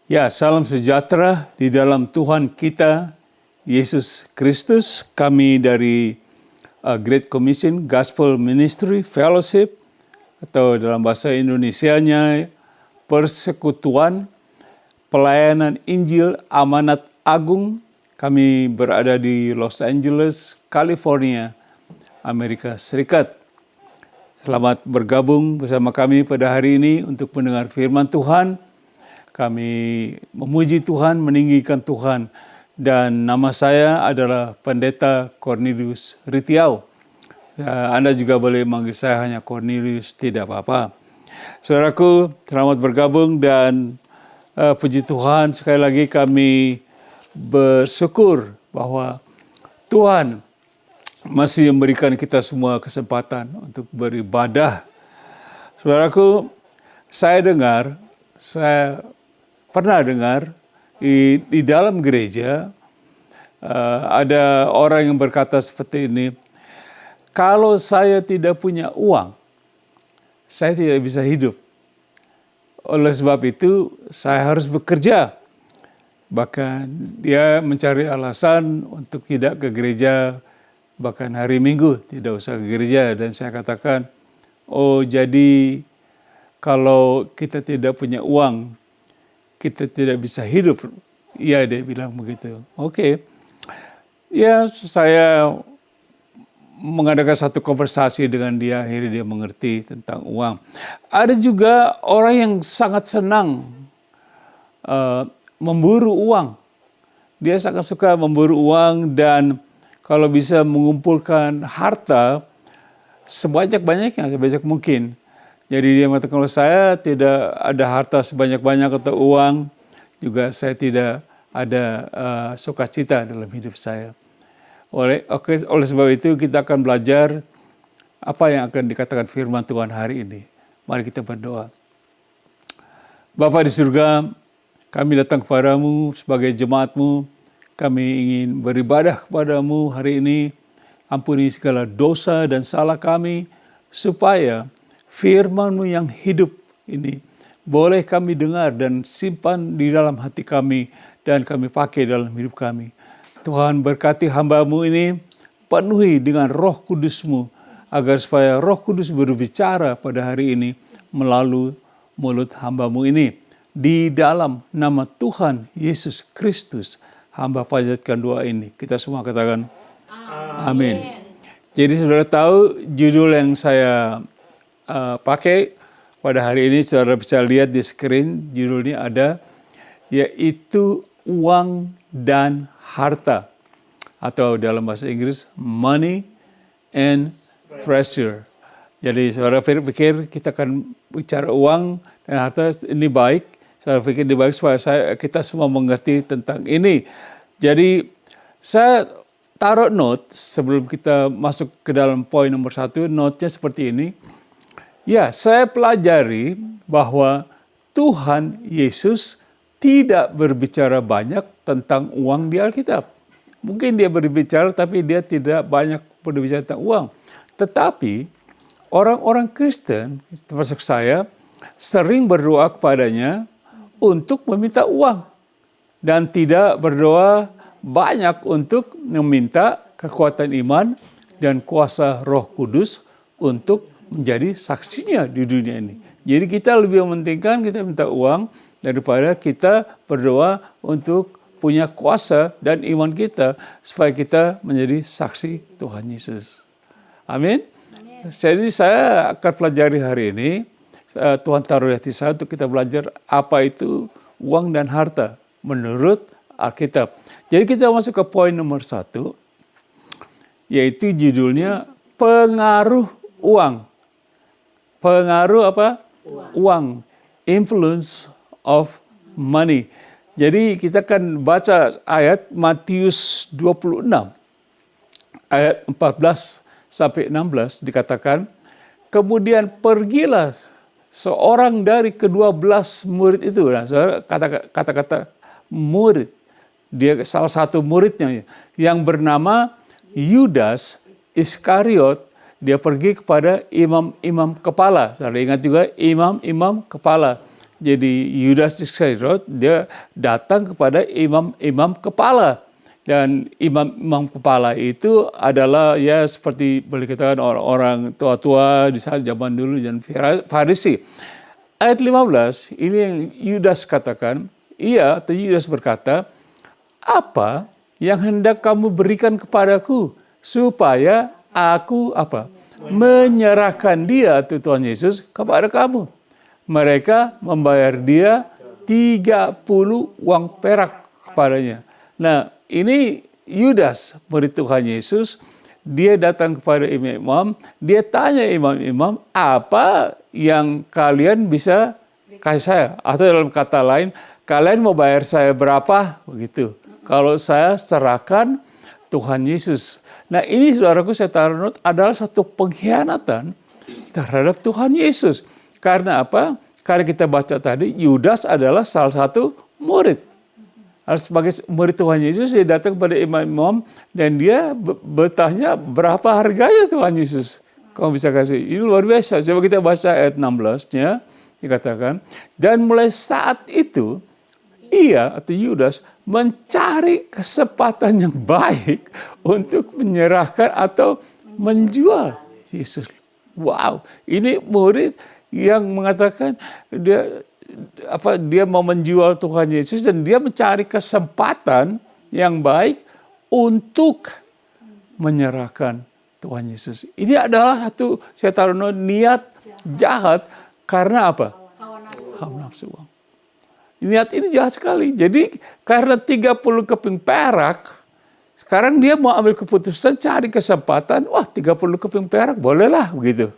Ya, salam sejahtera di dalam Tuhan kita, Yesus Kristus. Kami dari Great Commission Gospel Ministry Fellowship, atau dalam bahasa Indonesianya, Persekutuan Pelayanan Injil Amanat Agung. Kami berada di Los Angeles, California, Amerika Serikat. Selamat bergabung bersama kami pada hari ini untuk mendengar firman Tuhan. Kami memuji Tuhan, meninggikan Tuhan. Dan nama saya adalah Pendeta Cornelius Ritiau. Anda juga boleh manggil saya hanya Cornelius, tidak apa-apa. Saudaraku, selamat bergabung dan puji Tuhan, sekali lagi kami bersyukur bahwa Tuhan masih memberikan kita semua kesempatan untuk beribadah. Saudaraku, saya pernah dengar di dalam gereja ada orang yang berkata seperti ini, kalau saya tidak punya uang, saya tidak bisa hidup. Oleh sebab itu, saya harus bekerja. Bahkan dia mencari alasan untuk tidak ke gereja, bahkan hari Minggu tidak usah ke gereja. Dan saya katakan, oh jadi kalau kita tidak punya uang, kita tidak bisa hidup. Iya, dia bilang begitu. Oke. Ya, saya mengadakan satu konversasi dengan dia, akhirnya dia mengerti tentang uang. Ada juga orang yang sangat senang memburu uang. Dia sangat suka memburu uang dan kalau bisa mengumpulkan harta sebanyak-banyaknya, sebanyak mungkin. Jadi dia mengatakan, kalau saya tidak ada harta sebanyak-banyak atau uang, juga saya tidak ada sukacita dalam hidup saya. Oleh sebab itu kita akan belajar apa yang akan dikatakan firman Tuhan hari ini. Mari kita berdoa. Bapa di surga, kami datang kepadamu sebagai jemaat-Mu. Kami ingin beribadah kepadamu hari ini. Ampuni segala dosa dan salah kami, supaya firman-Mu yang hidup ini boleh kami dengar dan simpan di dalam hati kami dan kami pakai dalam hidup kami. Tuhan, berkati hamba-Mu ini, penuhi dengan Roh Kudus-Mu, agar supaya Roh Kudus berbicara pada hari ini melalui mulut hamba-Mu ini. Di dalam nama Tuhan Yesus Kristus, hamba panjatkan doa ini. Kita semua katakan amin. Jadi saudara tahu judul yang saya pakai pada hari ini, saudara bisa lihat di screen, judulnya ada, yaitu uang dan harta, atau dalam bahasa Inggris money and treasure. Jadi saudara pikir kita akan bicara uang dan harta, ini baik. Saudara pikir ini baik supaya kita semua mengerti tentang ini. Jadi saya taruh note sebelum kita masuk ke dalam poin nomor 1, note-nya seperti ini. Ya, saya pelajari bahwa Tuhan Yesus tidak berbicara banyak tentang uang di Alkitab. Mungkin dia berbicara, tapi dia tidak banyak berbicara tentang uang. Tetapi orang-orang Kristen, termasuk saya, sering berdoa kepadanya untuk meminta uang. Dan tidak berdoa banyak untuk meminta kekuatan iman dan kuasa Roh Kudus untuk menjadi saksinya di dunia ini. Jadi kita lebih mementingkan kita minta uang daripada kita berdoa untuk punya kuasa dan iman kita supaya kita menjadi saksi Tuhan Yesus. Amin. Jadi saya akan pelajari hari ini, Tuhan taruh di hati saya untuk kita belajar apa itu uang dan harta menurut Alkitab. Jadi kita masuk ke poin nomor 1, yaitu judulnya pengaruh uang. Pengaruh apa? Uang. Influence of money. Jadi kita akan baca ayat Matius 26. Ayat 14 sampai 16 dikatakan, kemudian pergilah seorang dari ke-12 murid itu. Nah, kata-kata murid. Dia salah satu muridnya yang bernama Yudas Iskariot. Dia pergi kepada imam-imam kepala. Saya ingat juga imam-imam kepala. Jadi Yudas Iskariot dia datang kepada imam kepala. Dan imam kepala itu adalah ya seperti boleh katakan orang-orang tua-tua di saat zaman dulu dan Farisi. Ayat 15 ini yang Yudas katakan, Yudas berkata, apa yang hendak kamu berikan kepadaku supaya aku menyerahkan dia, Tuhan Yesus, kepada kamu. Mereka membayar dia 30 uang perak kepadanya. Nah, ini Yudas, murid Tuhan Yesus, dia datang kepada imam-imam, dia tanya imam-imam, apa yang kalian bisa kasih saya? Atau dalam kata lain, kalian mau bayar saya berapa? Begitu. Kalau saya serahkan Tuhan Yesus. Nah, ini saudaraku, saya taruh note, adalah satu pengkhianatan terhadap Tuhan Yesus. Karena apa? Karena kita baca tadi, Yudas adalah salah satu murid. Sebagai murid Tuhan Yesus, dia datang kepada imam-imam dan dia bertanya berapa harganya Tuhan Yesus. Kamu bisa kasih. Ini luar biasa. Coba kita baca ayat 16-nya. Dikatakan, dan mulai saat itu, Yudas mencari kesempatan yang baik untuk menyerahkan atau menjual Yesus. Wow, ini murid yang mengatakan dia mau menjual Tuhan Yesus dan dia mencari kesempatan yang baik untuk menyerahkan Tuhan Yesus. Ini adalah satu, saya taruh niat jahat karena apa? Hawa nafsu uang. Niat ini jahat sekali. Jadi karena 30 keping perak, sekarang dia mau ambil keputusan cari kesempatan, 30 keping perak, bolehlah begitu.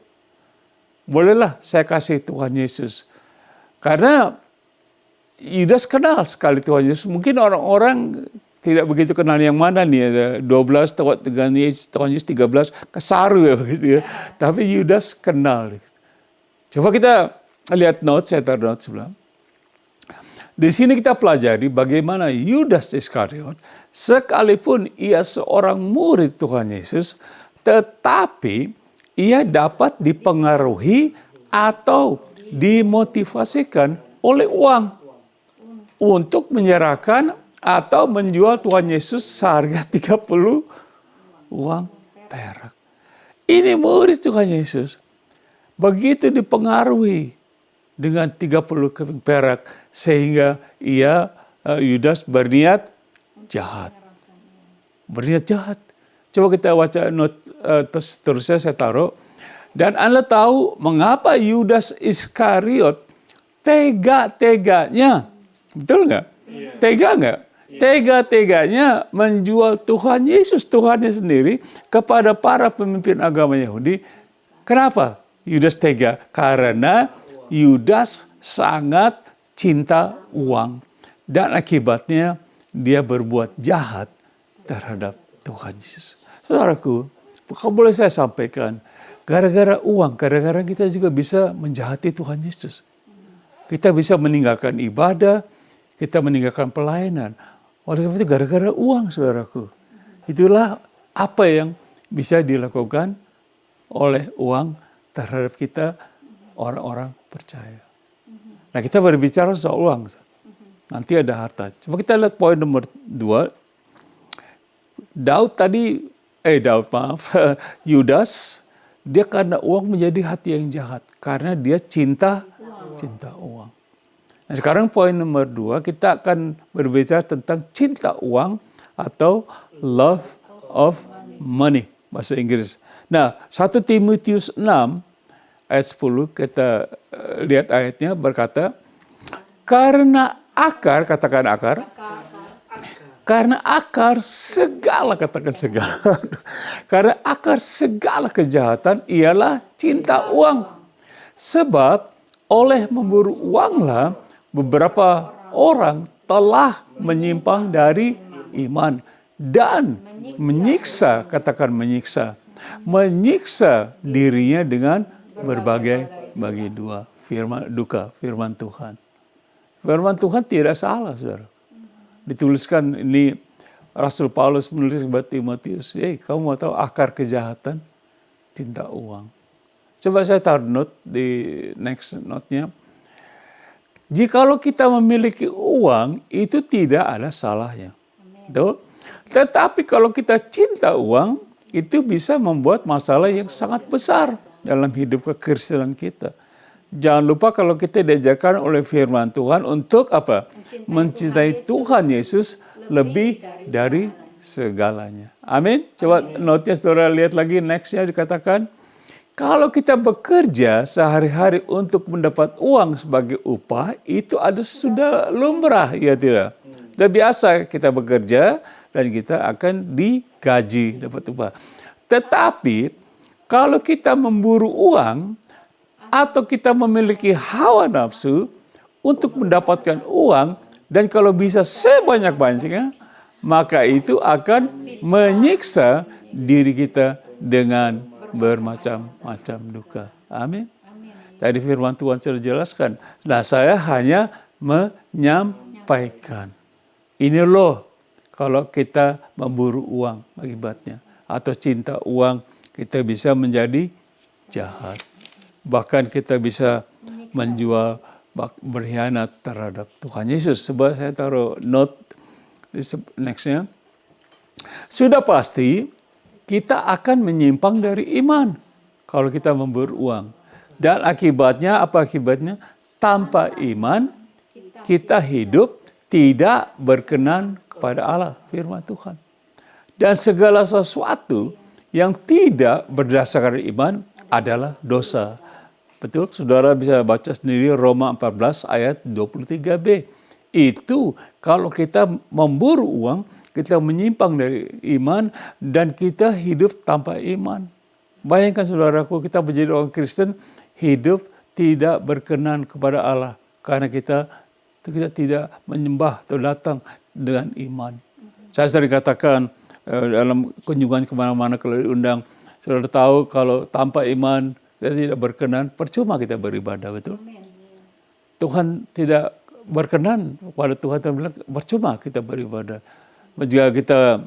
Bolehlah saya kasih Tuhan Yesus. Karena Yudas kenal sekali Tuhan Yesus. Mungkin orang-orang tidak begitu kenal yang mana nih. Ada 12 Tuhan Yesus 13 kesaru ya begitu ya. Tapi Yudas kenal. Coba kita lihat note, saya taruh note sebelah. Di sini kita pelajari bagaimana Yudas Iskariot, sekalipun ia seorang murid Tuhan Yesus, tetapi ia dapat dipengaruhi atau dimotivasikan oleh uang untuk menyerahkan atau menjual Tuhan Yesus seharga 30 uang perak. Ini murid Tuhan Yesus. Begitu dipengaruhi dengan 30 keping perak sehingga Yudas berniat jahat. Berniat jahat. Coba kita baca note terusnya saya taruh. Dan Anda tahu mengapa Yudas Iskariot tega-teganya, betul nggak? Tega nggak? Tega-teganya menjual Tuhan Yesus, Tuhannya sendiri, kepada para pemimpin agama Yahudi. Kenapa Yudas tega? Karena Yudas sangat cinta uang. Dan akibatnya dia berbuat jahat terhadap Tuhan Yesus. Saudaraku, kalau boleh saya sampaikan, gara-gara uang, gara-gara kita juga bisa menjahati Tuhan Yesus. Kita bisa meninggalkan ibadah, kita meninggalkan pelayanan. Oleh sebab itu gara-gara uang, saudaraku. Itulah apa yang bisa dilakukan oleh uang terhadap kita, orang-orang percaya. Nah, kita berbicara soal uang. Nanti ada harta. Coba kita lihat poin nomor 2. Yudas, dia karena uang menjadi hati yang jahat. Karena dia cinta uang. Nah, sekarang poin nomor 2, kita akan berbicara tentang cinta uang atau love of money, bahasa Inggris. Nah, 1 Timotius 6 ayat 10, kita lihat ayatnya berkata, karena akar, katakan akar. Karena akar segala, katakan segala. Karena akar segala kejahatan ialah cinta uang. Sebab oleh memburu uanglah beberapa orang telah menyimpang dari iman dan menyiksa, katakan menyiksa dirinya dengan berbagai bagi dua firman Tuhan. Firman Tuhan tidak salah, saudara. Dituliskan ini, Rasul Paulus menulis kepada Timotius, kamu mau tahu akar kejahatan? Cinta uang. Coba saya taruh note di next note-nya. Jikalau kita memiliki uang, itu tidak ada salahnya. Betul? Tetapi kalau kita cinta uang, itu bisa membuat masalah yang sangat besar dalam hidup kekristenan kita. Jangan lupa kalau kita diajarkan oleh firman Tuhan untuk apa? Mencintai Tuhan Yesus lebih dari segalanya. Amin. Coba notice saudara lihat lagi nextnya dikatakan, kalau kita bekerja sehari-hari untuk mendapat uang sebagai upah, itu ada sudah lumrah, ya tidak? Sudah biasa kita bekerja dan kita akan digaji dapat upah. Tetapi kalau kita memburu uang atau kita memiliki hawa nafsu untuk mendapatkan uang dan kalau bisa sebanyak-banyaknya, maka itu akan menyiksa diri kita dengan bermacam-macam duka. Amin. Tadi firman Tuhan sudah jelaskan. Nah, saya hanya menyampaikan. Ini loh kalau kita memburu uang akibatnya. Atau cinta uang, kita bisa menjadi jahat. Bahkan kita bisa menjual, berkhianat terhadap Tuhan Yesus. Sebab saya taruh note nextnya. Sudah pasti kita akan menyimpang dari iman kalau kita memburu uang. Dan akibatnya, apa akibatnya? Tanpa iman, kita hidup tidak berkenan kepada Allah, firman Tuhan. Dan segala sesuatu yang tidak berdasarkan iman adalah dosa. Betul, saudara bisa baca sendiri Roma 14 ayat 23b. Itu kalau kita memburu uang, kita menyimpang dari iman dan kita hidup tanpa iman. Bayangkan saudaraku, kita menjadi orang Kristen, hidup tidak berkenan kepada Allah. Karena kita tidak menyembah atau datang dengan iman. Saya sering katakan dalam kunjungan kemana-mana kalau diundang, saudara tahu kalau tanpa iman kita tidak berkenan, percuma kita beribadah, betul? Tuhan tidak berkenan kepada Tuhan, bilang percuma kita beribadah. Jika kita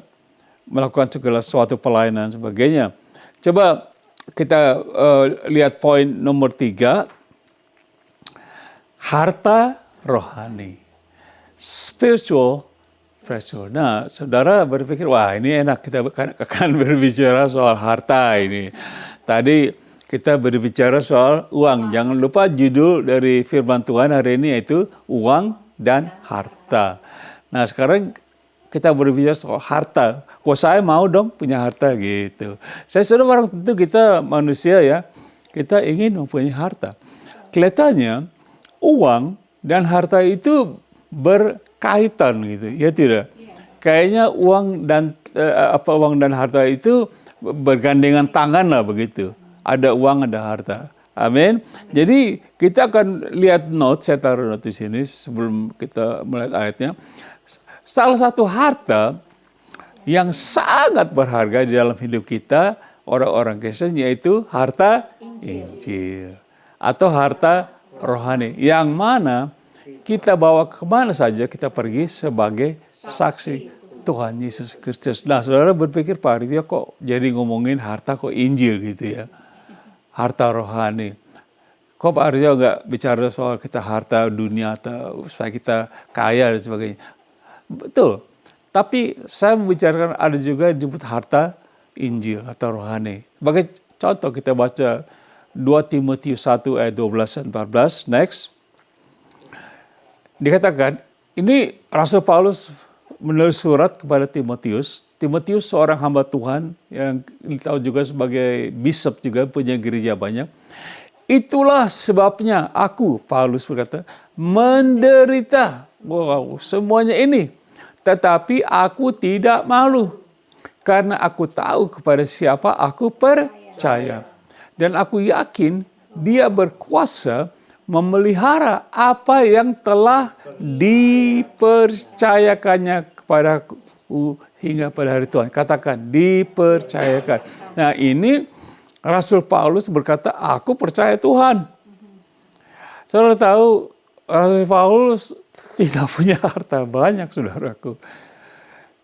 melakukan segala suatu pelayanan sebagainya. Coba kita lihat poin nomor 3. Harta rohani. Spiritual treasure. Nah, saudara berpikir, wah ini enak kita akan berbicara soal harta ini. Tadi kita berbicara soal uang. Jangan lupa judul dari firman Tuhan hari ini yaitu uang dan harta. Nah, sekarang kita berbicara soal harta. Kok saya mau dong punya harta gitu. Saya sudah orang tentu kita manusia ya, kita ingin mempunyai harta. Kelihatannya uang dan harta itu berkaitan gitu, ya tidak? Kayaknya uang dan harta itu bergandengan tangan lah begitu. Ada uang, ada harta. Amin. Jadi kita akan lihat note, saya taruh note di sini sebelum kita melihat ayatnya. Salah satu harta yang sangat berharga di dalam hidup kita, orang-orang Kristen, yaitu harta Injil. Atau harta rohani. Yang mana kita bawa kemana saja kita pergi sebagai saksi Tuhan Yesus Kristus. Nah, saudara berpikir Pak Ridya kok jadi ngomongin harta kok Injil gitu ya. Harta rohani. Kok Pak Ridya nggak bicara soal kita harta dunia atau supaya kita kaya dan sebagainya. Betul. Tapi saya membicarakan ada juga disebut harta Injil atau rohani. Sebagai contoh kita baca 2 Timotius 1 ayat 12 dan 14. Next. Dikatakan, ini Rasul Paulus menulis surat kepada Timotius. Timotius seorang hamba Tuhan yang tahu juga sebagai bishop juga, punya gereja banyak. Itulah sebabnya aku, Paulus berkata, menderita. Wow, semuanya ini. Tetapi aku tidak malu. Karena aku tahu kepada siapa aku percaya. Dan aku yakin dia berkuasa memelihara apa yang telah dipercayakannya kepadaku hingga pada hari Tuhan. Katakan, dipercayakan. Nah ini Rasul Paulus berkata, aku percaya Tuhan. Saudara tahu, Rasul Paulus tidak punya harta banyak, saudaraku.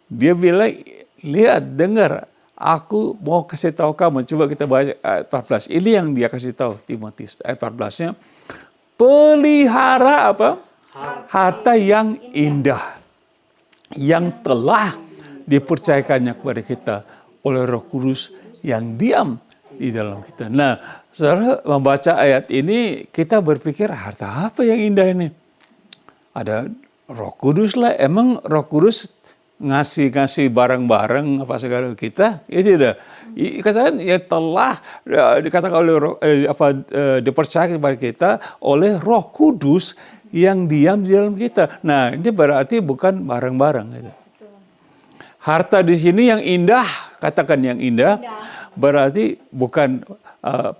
Dia bilang, lihat, dengar, aku mau kasih tahu kamu. Coba kita baca ayat 14. Ini yang dia kasih tahu Timotius. Ayat 14-nya. Pelihara apa? Harta yang indah, yang telah dipercayakannya kepada kita oleh Roh Kudus yang diam di dalam kita. Nah, saudara membaca ayat ini, kita berpikir harta apa yang indah ini? Ada Roh Kudus lah. Emang Roh Kudus ngasih barang-barang apa segala kita? Ya tidak. Katakan ya telah dikatakan oleh dipercayakan kepada kita oleh Roh Kudus yang diam di dalam kita. Nah, ini berarti bukan barang-barang. Gitu. Harta di sini yang indah, katakan yang indah, berarti bukan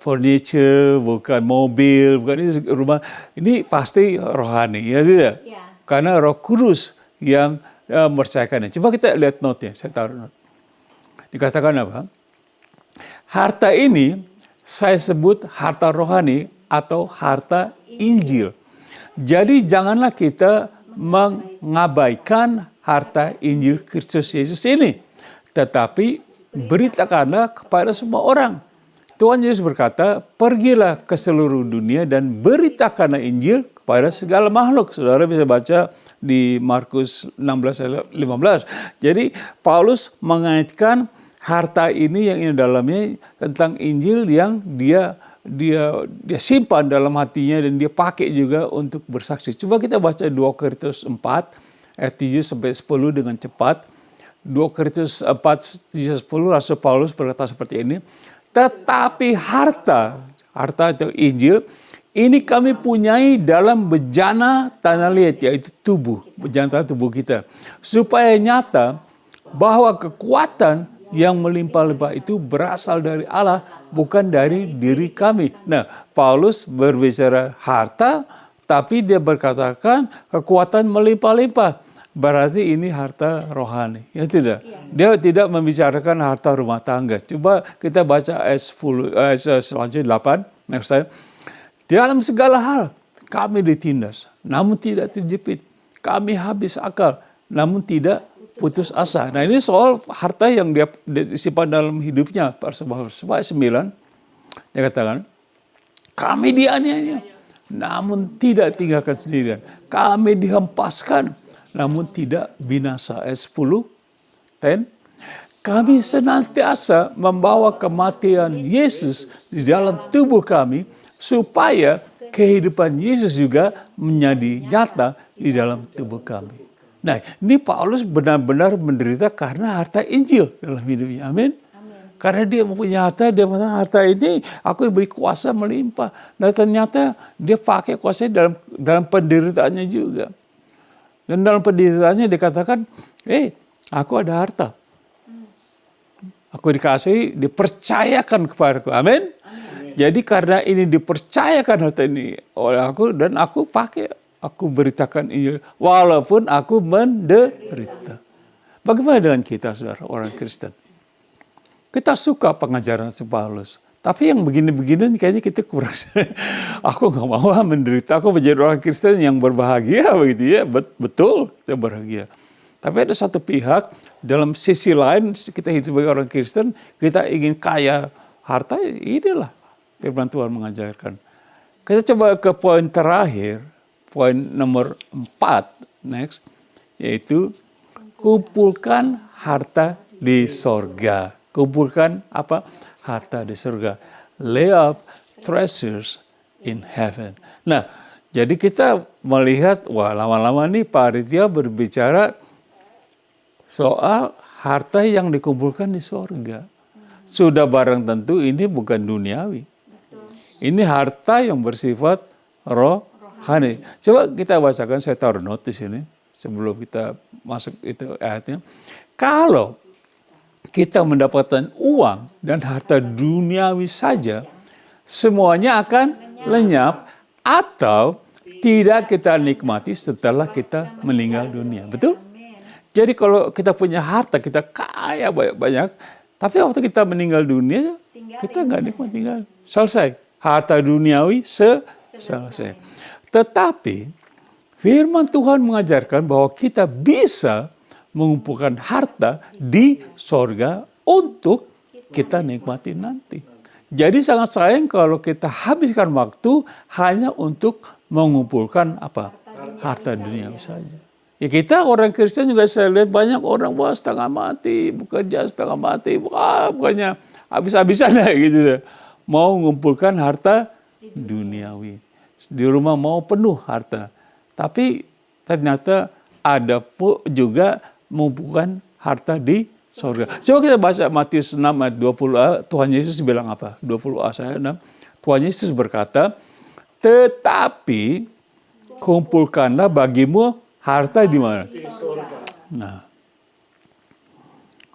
furniture, bukan mobil, bukan ini rumah. Ini pasti rohani, ya tidak? Ya. Karena Roh Kudus yang mempercayakannya. Coba kita lihat note-nya, saya taruh note. Dikatakan apa? Harta ini saya sebut harta rohani atau harta Injil. Jadi janganlah kita mengabaikan harta Injil Kristus Yesus ini. Tetapi beritakanlah kepada semua orang. Tuhan Yesus berkata, pergilah ke seluruh dunia dan beritakanlah Injil kepada segala makhluk. Saudara bisa baca di Markus 16:15. Jadi Paulus mengaitkan harta ini yang dalamnya tentang Injil yang dia simpan dalam hatinya dan dia pakai juga untuk bersaksi. Coba kita baca 2 Korintus 4 ayat 7 sampai 10 dengan cepat. 2 Korintus 4 7 10 Rasul Paulus berkata seperti ini. Tetapi harta atau Injil ini kami punyai dalam bejana tanah liat, yaitu tubuh, bejana tanah tubuh kita, supaya nyata bahwa kekuatan yang melimpah-limpah itu berasal dari Allah, bukan dari diri kami. Nah, Paulus berbicara harta, tapi dia berkatakan kekuatan melimpah-limpah. Berarti ini harta rohani. Ya tidak? Dia tidak membicarakan harta rumah tangga. Coba kita baca ayat 10, selanjutnya 8. Next slide. Dalam segala hal kami ditindas, namun tidak terjepit. Kami habis akal, namun tidak putus asa. Nah, ini soal harta yang dia disimpan dalam hidupnya. Ayat 9, dia katakan, kami dianiaya, namun tidak tinggalkan sendirian. Kami dihempaskan, namun tidak binasa. Ayat 10, kami senantiasa membawa kematian Yesus di dalam tubuh kami, supaya kehidupan Yesus juga menjadi nyata di dalam tubuh kami. Nah, ini Paulus benar-benar menderita karena harta Injil dalam hidupnya. Amin. Karena dia mempunyai harta, dia mengatakan harta ini aku diberi kuasa melimpah. Dan ternyata dia pakai kuasanya dalam penderitaannya juga. Dan dalam penderitaannya dikatakan, aku ada harta. Aku dikasihi, dipercayakan kepadaku. Amin. Jadi karena ini dipercayakan harta ini oleh aku dan aku pakai, aku beritakan ini walaupun aku menderita. Bagaimana dengan kita, saudara, orang Kristen? Kita suka pengajaran Paulus, tapi yang begini-begini kayaknya kita kurang. Aku nggak mau menderita, aku menjadi orang Kristen yang berbahagia, begitu ya. Betul, kita berbahagia. Tapi ada satu pihak, dalam sisi lain kita hidup sebagai orang Kristen, kita ingin kaya harta, inilah firman Tuhan mengajarkan. Kita coba ke poin terakhir, poin nomor 4, next, yaitu kumpulkan harta di sorga. Kumpulkan apa? Harta di surga. Lay up treasures in heaven. Nah, jadi kita melihat, wah lama-lama nih Pak Aditya berbicara soal harta yang dikumpulkan di surga. Sudah barang tentu ini bukan duniawi. Ini harta yang bersifat rohani. Coba kita bacakan, saya taruh note di sini sebelum kita masuk itu ayatnya. Kalau kita mendapatkan uang dan harta duniawi saja, semuanya akan lenyap atau tidak kita nikmati setelah kita meninggal dunia. Betul? Jadi kalau kita punya harta, kita kaya banyak-banyak, tapi waktu kita meninggal dunia, kita nggak nikmat, tinggal. Selesai. Harta duniawi selesai. Tetapi firman Tuhan mengajarkan bahwa kita bisa mengumpulkan harta di sorga untuk kita nikmati nanti. Jadi sangat sayang kalau kita habiskan waktu hanya untuk mengumpulkan apa? harta dunia saja. Ya kita orang Kristen juga saya lihat banyak orang setengah mati, bekerja setengah mati, pokoknya habis-habisan lah gitu deh. Mau mengumpulkan harta duniawi. Di rumah mau penuh harta. Tapi ternyata ada juga mengumpulkan harta di surga. Coba kita baca Matius 6 ayat 20a, Tuhan Yesus bilang apa? 20a saya 6. Tuhan Yesus berkata, tetapi kumpulkanlah bagimu harta di mana? Di surga. Nah,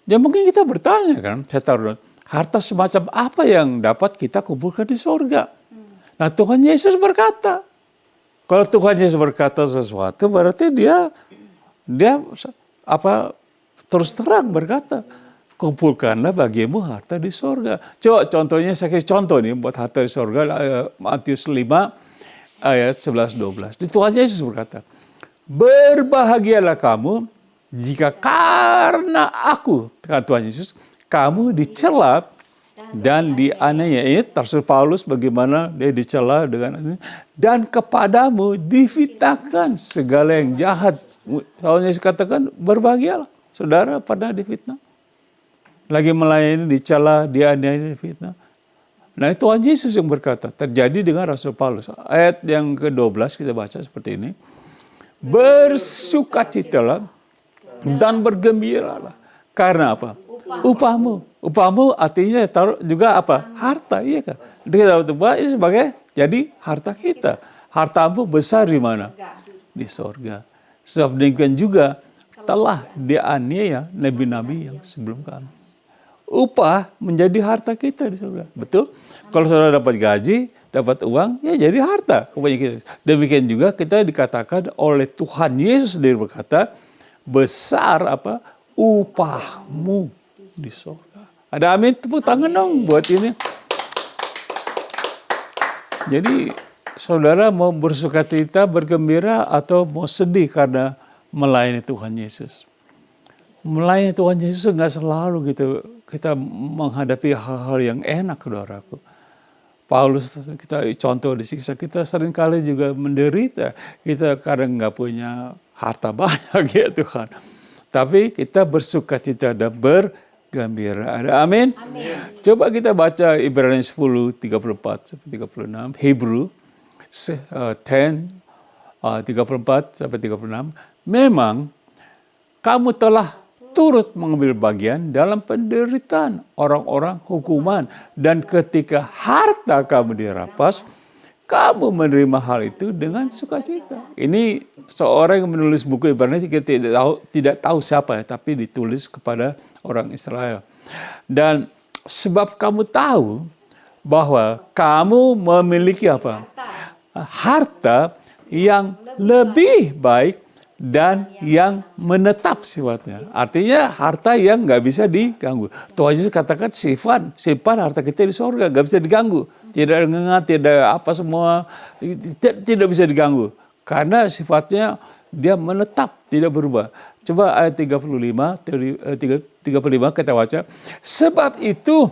ya mungkin kita bertanya kan, saya taruh harta semacam apa yang dapat kita kumpulkan di surga? Nah, Tuhan Yesus berkata, kalau Tuhan Yesus berkata sesuatu, berarti dia terus terang berkata, kumpulkanlah bagimu harta di surga. Coba contohnya, saya kasih contoh nih buat harta di surga, Matius 5 ayat 11-12. Tuhan Yesus berkata, berbahagialah kamu jika karena aku, kata Tuhan Yesus, kamu dicela dan dianiaya. Ini tersus Paulus bagaimana dia dicela dengan dan kepadamu difitnahkan segala yang jahat. Tuhan Yesus katakan berbahagialah saudara pada difitnah. Lagi melayani dicela, dianiaya, difitnah. Nah, Tuhan Yesus yang berkata, terjadi dengan Rasul Paulus. Ayat yang ke-12 kita baca seperti ini. Bersukacitalah dan bergembiralah. Karena apa? Upahmu artinya taruh juga apa? Harta, iya kan? Kita tahu ini sebagai jadi harta kita. Hartamu besar di mana? Di sorga. Sebab demikian juga telah dianiaya nabi-nabi yang sebelum kami. Upah menjadi harta kita di surga. Betul? Kalau saudara dapat gaji, dapat uang, ya jadi harta. Demikian juga kita dikatakan oleh Tuhan Yesus sendiri berkata, besar apa? Upahmu di surga. Ada amin? Tepuk tangan dong buat ini. Jadi saudara mau bersukacita, bergembira, atau mau sedih karena melayani Tuhan Yesus? Melayani Tuhan Yesus nggak selalu gitu kita menghadapi hal-hal yang enak, saudaraku. Paulus kita contoh disiksa, kita seringkali juga menderita. Kita kadang nggak punya harta banyak ya Tuhan. Tapi kita bersukacita dan bergembira. Ada amin? Amin. Coba kita baca Ibrani 10, 34 sampai 36. Hebrew 10, 34 sampai 36. Memang kamu telah turut mengambil bagian dalam penderitaan orang-orang hukuman. Dan ketika harta kamu dirampas, kamu menerima hal itu dengan sukacita. Ini seorang yang menulis buku Ibrani, kita tidak tahu siapa ya, tapi ditulis kepada orang Israel. Dan sebab kamu tahu bahwa kamu memiliki apa? Harta yang lebih baik dan yang menetap sifatnya. Artinya harta yang nggak bisa diganggu. Tuhan Yesus katakan simpan harta kita di surga, nggak bisa diganggu. Tidak ngengat, tidak apa semua, tidak bisa diganggu. Karena sifatnya dia menetap, tidak berubah. Coba ayat 35 kita baca. Sebab itu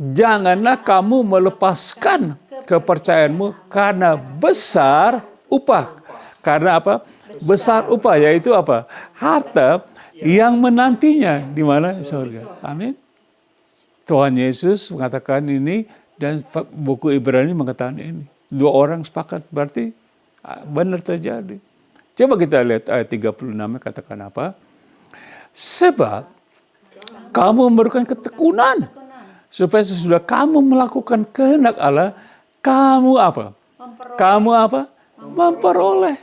janganlah kamu melepaskan kepercayaanmu karena besar upah. Karena apa? Besar upah, yaitu apa? Harta yang menantinya di mana? Surga. Amin. Tuhan Yesus mengatakan ini dan buku Ibrani mengatakan ini. Dua orang sepakat, berarti benar terjadi. Coba kita lihat ayat 36 katakan apa? Sebab kamu memerlukan ketekunan supaya sesudah kamu melakukan kehendak Allah, kamu apa? Kamu apa? Memperoleh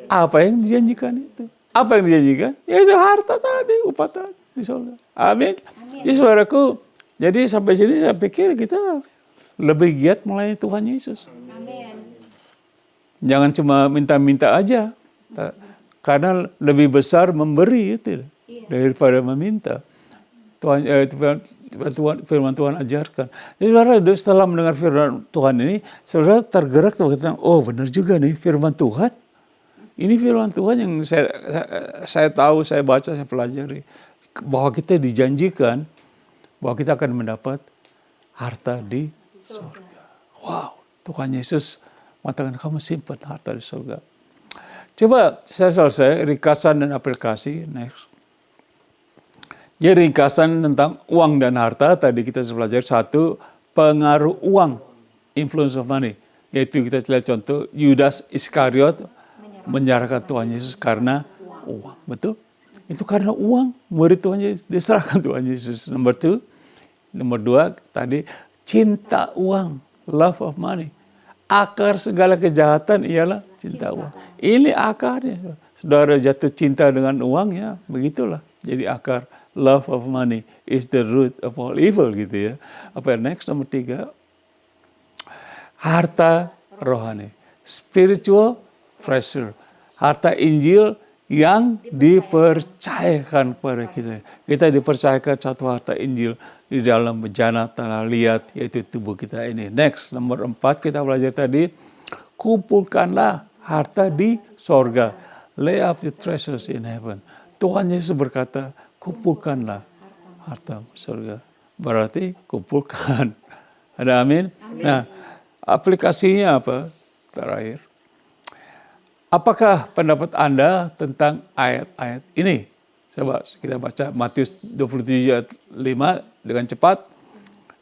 apa yang dijanjikan itu. Apa yang dijanjikan? Yaitu harta tadi, upah tadi di surga. Amin. Jadi saudaraku, jadi sampai sini saya pikir kita lebih giat melayani Tuhan Yesus. Amin. Jangan cuma minta-minta aja. Karena lebih besar memberi itu daripada meminta. Firman Tuhan ajarkan. Jadi saudara setelah mendengar firman Tuhan ini, saudara tergerak tuh, oh benar juga nih firman Tuhan. Ini firman Tuhan yang saya tahu, saya baca, saya pelajari. Bahwa kita dijanjikan bahwa kita akan mendapat harta di surga. Wow, Tuhan Yesus mengatakan kamu simpan harta di surga. Coba saya selesai ringkasan dan aplikasi. Next. Jadi ringkasan tentang uang dan harta. Tadi kita sudah belajar satu, pengaruh uang, influence of money. Yaitu kita lihat contoh Yudas Iskariot menyerahkan Tuhan Yesus karena uang. Betul? Itu karena uang, murid Tuhan Yesus diserahkan Tuhan Yesus. Nomor dua tadi cinta uang, love of money. Akar segala kejahatan ialah cinta uang. Ini akarnya. Saudara jatuh cinta dengan uang, ya begitulah. Jadi akar love of money is the root of all evil gitu ya. Apa yang next? Nomor tiga, harta rohani, spiritual treasure, harta Injil yang dipercayakan kepada kita. Kita dipercayakan satu harta Injil di dalam bejana tanah liat, yaitu tubuh kita ini. Next, nomor 4 kita belajar tadi, kumpulkanlah harta di sorga. Lay up your treasures in heaven. Tuhan Yesus berkata, kumpulkanlah harta sorga. Berarti kumpulkan. Ada amin? Nah, aplikasinya apa? Terakhir. Apakah pendapat Anda tentang ayat-ayat ini? Coba kita baca Matius 27 ayat 5 dengan cepat.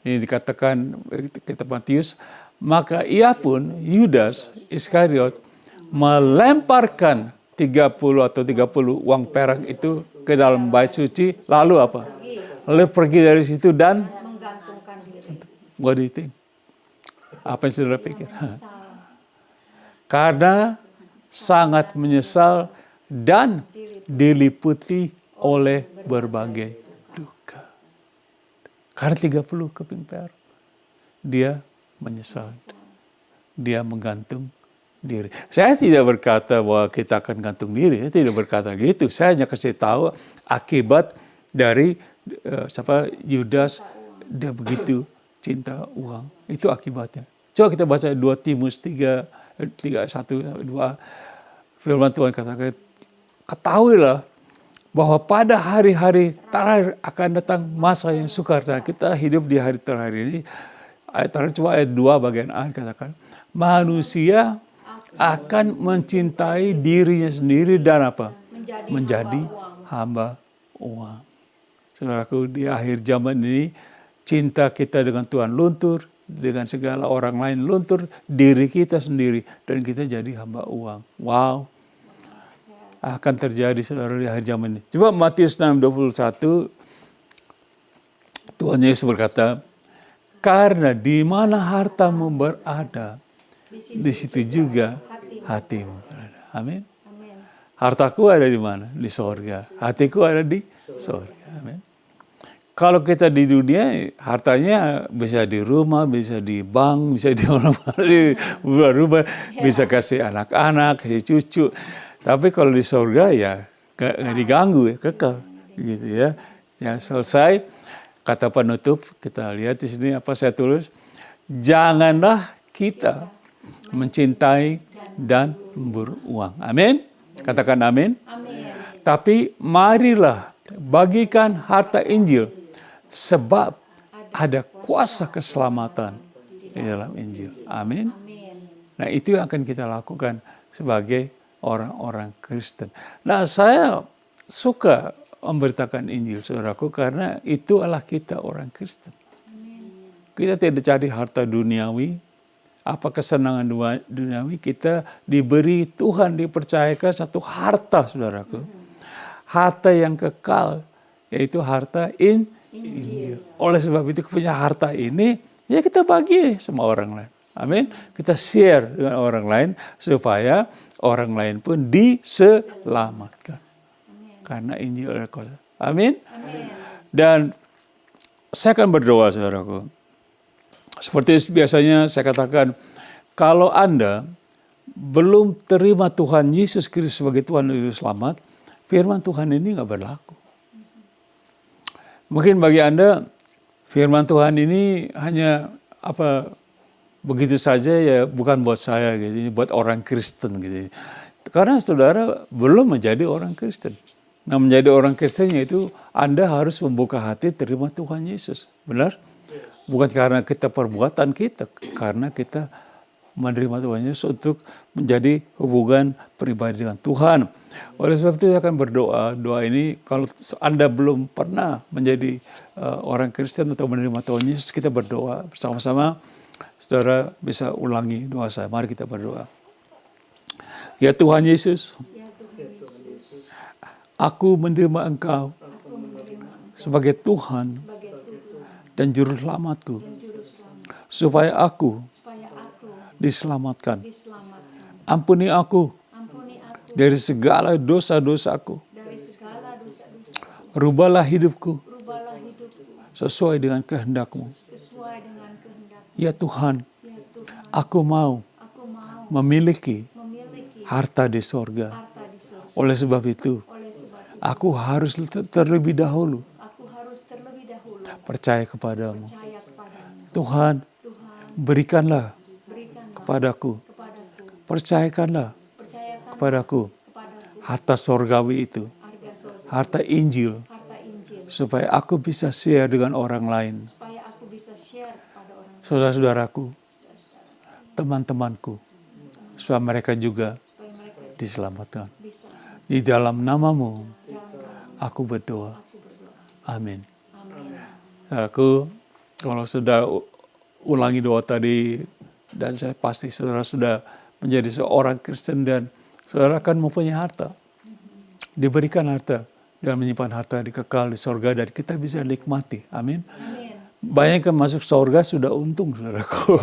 Ini dikatakan kitab Matius. Maka ia pun, Yudas Iskariot, melemparkan 30 atau 30 uang perak itu ke dalam bait suci. Lalu apa? Lalu pergi dari situ dan menggantungkan diri. What do you think? Apa yang saudara pikir? Karena sangat menyesal dan diliputi oleh berbagai duka. Karena 30 keping perak. Dia menyesal. Dia menggantung diri. Saya tidak berkata bahwa kita akan gantung diri. Saya tidak berkata gitu. Saya hanya kasih tahu akibat dari Yudas, dia begitu cinta uang. Itu akibatnya. Coba kita baca 2 Timotius 3:1-2. Firman Tuhan katakan, ketahuilah bahwa pada hari-hari terakhir akan datang masa yang sukar. Dan kita hidup di hari terakhir ini. Ayat terakhir, coba ayat 2 bagian A katakan, manusia akan mencintai dirinya sendiri dan apa? Menjadi hamba uang. Saudaraku, di akhir zaman ini cinta kita dengan Tuhan luntur, dengan segala orang lain luntur, diri kita sendiri, dan kita jadi hamba uang. Wow. Akan terjadi saudara di akhir zaman ini. Coba Matius 6:21, Tuhan Yesus berkata, karena di mana hartamu berada, di situ juga hatimu berada. Amin. Hartaku ada di mana? Di sorga. Hatiku ada di sorga. Amin. Kalau kita di dunia, hartanya bisa di rumah, bisa di bank, bisa di rumah, bisa kasih anak-anak, kasih cucu. Tapi kalau di surga ya nggak diganggu, ya, kekal, gitu ya. Yang selesai, kata penutup kita lihat di sini apa saya tulis. Janganlah kita mencintai dan memburu uang. Amin. Katakan amin. Amin. Tapi marilah bagikan harta Injil, sebab ada kuasa keselamatan di dalam Injil. Amin. Nah, itu yang akan kita lakukan sebagai orang-orang Kristen. Nah, saya suka memberitakan Injil, saudaraku, karena itu adalah kita orang Kristen. Kita tidak cari harta duniawi, apa kesenangan duniawi. Kita diberi Tuhan, dipercayakan satu harta, saudaraku. Harta yang kekal, yaitu harta Injil. Oleh sebab itu, punya harta ini, ya kita bagi sama orang lain. Amin. Kita share dengan orang lain supaya orang lain pun diselamatkan. Amin. Karena Injil adalah kuasa. Amin. Amin. Dan saya akan berdoa, saudaraku. Seperti biasanya saya katakan, kalau Anda belum terima Tuhan Yesus Kristus sebagai Tuhan dan Juru Selamat, firman Tuhan ini nggak berlaku. Mungkin bagi Anda, firman Tuhan ini hanya begitu saja, ya bukan buat saya gitu, buat orang Kristen gitu. Karena saudara belum menjadi orang Kristen. Nah, menjadi orang Kristen yaitu Anda harus membuka hati terima Tuhan Yesus. Benar? Bukan karena kita perbuatan kita, karena kita menerima Tuhan Yesus untuk menjadi hubungan pribadi dengan Tuhan. Oleh sebab itu saya akan berdoa. Doa ini kalau Anda belum pernah menjadi orang Kristen atau menerima Tuhan Yesus, kita berdoa bersama-sama. Saudara bisa ulangi doa saya. Mari kita berdoa. Ya Tuhan Yesus, aku menerima Engkau sebagai Tuhan dan Juru Selamatku, supaya aku diselamatkan. Ampuni aku dari segala dosa-dosaku. Rubahlah hidupku sesuai dengan kehendak-Mu. Ya Tuhan, aku mau memiliki harta di sorga. Oleh sebab itu, aku harus terlebih dahulu percaya kepadamu. Tuhan, berikanlah kepadaku, percayakanlah kepadaku harta sorgawi itu, harta Injil, supaya aku bisa share dengan orang lain, saudara-saudaraku, teman-temanku, supaya mereka juga diselamatkan. Di dalam nama-Mu, aku berdoa. Amin. Aku kalau sudah ulangi doa tadi, dan saya pasti saudara sudah menjadi seorang Kristen dan saudara akan mempunyai harta. Diberikan harta dan menyimpan harta di kekal di sorga dan kita bisa nikmati. Amin. Banyak yang masuk sorga sudah untung, saudaraku.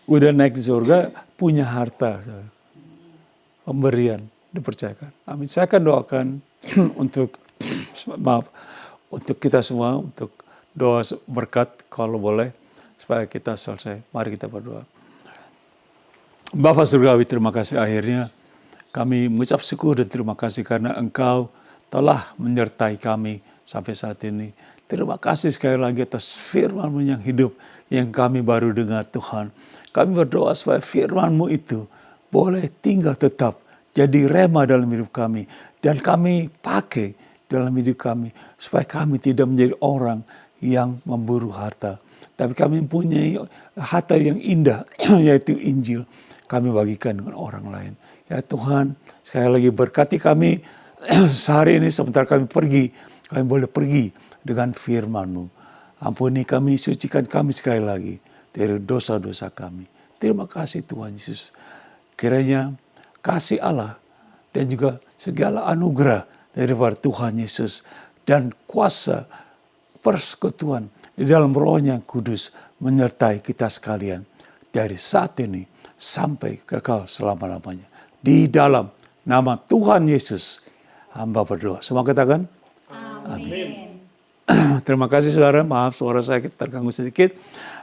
Udah naik di sorga, punya harta. Pemberian dipercayakan. Amin. Saya akan doakan untuk kita semua, untuk doa berkat kalau boleh, supaya kita selesai. Mari kita berdoa. Bapa Surgawi, terima kasih akhirnya kami mengucap syukur dan terima kasih karena Engkau telah menyertai kami sampai saat ini. Terima kasih sekali lagi atas firman-Mu yang hidup yang kami baru dengar Tuhan. Kami berdoa supaya firman-Mu itu boleh tinggal tetap jadi rema dalam hidup kami. Dan kami pakai dalam hidup kami supaya kami tidak menjadi orang yang memburu harta. Tapi kami mempunyai harta yang indah yaitu Injil. Kami bagikan dengan orang lain. Ya Tuhan, sekali lagi berkati kami sehari ini sebentar kami pergi. Kami boleh pergi dengan firman-Mu. Ampuni kami, sucikan kami sekali lagi dari dosa-dosa kami. Terima kasih Tuhan Yesus. Kiranya kasih Allah dan juga segala anugerah daripada Tuhan Yesus dan kuasa persekutuan di dalam Roh-Nya yang kudus menyertai kita sekalian dari saat ini sampai kekal selama-lamanya. Di dalam nama Tuhan Yesus, hamba berdoa. Semua katakan, amin. Terima kasih saudara, maaf suara saya terganggu sedikit.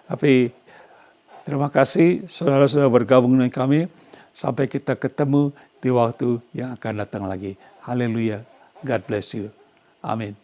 Tapi terima kasih saudara sudah bergabung dengan kami. Sampai kita ketemu di waktu yang akan datang lagi. Haleluya. God bless you. Amin.